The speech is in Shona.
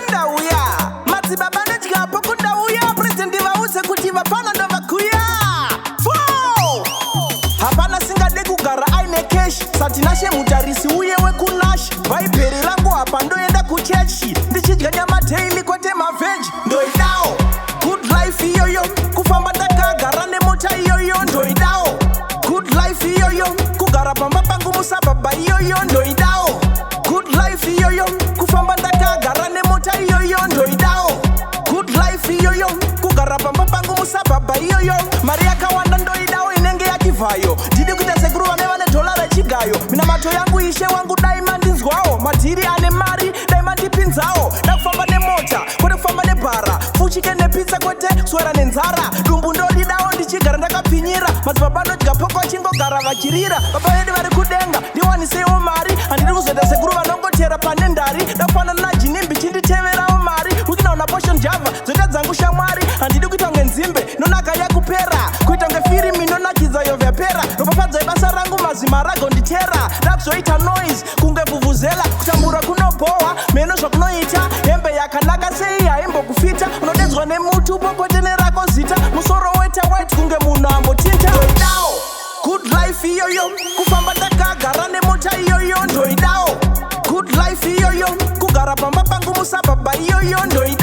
Ndauya Madzibaba Vanodya Ndauya President vause kuti vapana ndo vakuya hapana singade kugara aine cash satinashe mutarisi uye wekunash vaibheri rangu hapa ndoenda kuchechi ndichidya nyama daily kwete maveji Ndoidawo good life iyoyo kufamba ndakagara nemota iyoyo Ndoidawo good life iyoyo kugara pamba pangu musababa iyoyo Ndoidawo good life iyoyo kufamba ndakagara nemota iyoyo Ndoidawo good life iyoyo kugara pamba pangu musababa iyoyo mari yakawanda Ndoidawo inenge yakivayo ndidi kuita sekuru vane vane dollar rechigayo mina mato yangu ishe wangu daima ndinzwawo madhiri ane mari daima ndipinzawo dakufamba nemota kwete kufamba nebhara fuchike nepizza kwete swera nenzara dumbu ndodidawo ndichigara ndakapfinyira Madzibaba Vanodya poko chingogara vachirira baba vedu vari kudenga ndiwanisewo mari handidi kuzoita sekuru vanongotera pane ndari dakufanana najinimbi chinditeverawo mari ukinaona poshon java zoita dzangu shamwari handidi kuita kunge nzimbe nonaka yakupera kuita kunge firimi nonakidza yovyapera nopapadzai basa rangu mazima ragonditera dakuzoita noise kunge vuvuzela kutambura kunobohwa meno zvakunoita hembe yakanaka sei haimbokufita unodedzwa nemutu popote nerako zita musoro weta white kunge munhu ambotinta Ndoidawo good life iyoyo kufamba ndakagara nemota iyoyo Ndoidawo good life iyoyo kugara pamba pangu musababa iyoyo Ndoidawo